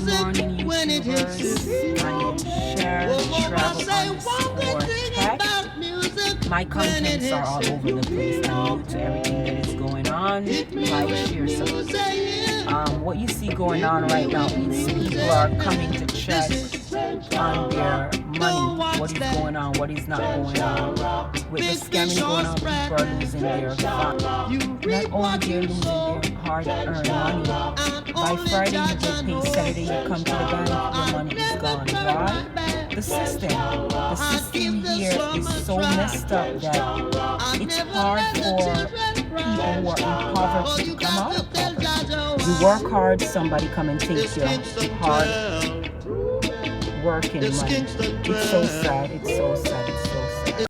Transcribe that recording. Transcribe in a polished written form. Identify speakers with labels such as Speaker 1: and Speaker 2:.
Speaker 1: morning, YouTubers. I am Cher, travel_tech. My contents are all over the place. I'm new to everything that is going on. Like, share, subscribe. What you see going on right now is people are coming to check on their money. What is going on? What is not going on? With the scamming going on, people are losing their funds. Not only they're losing their hard-earned money. By Friday you get paid, Saturday you come to the bank, your money is gone. Why? The system here is so messed up that it's hard for people who are in poverty to come out of poverty. You work hard, somebody come and take your hard working money. It's so sad, it's so sad.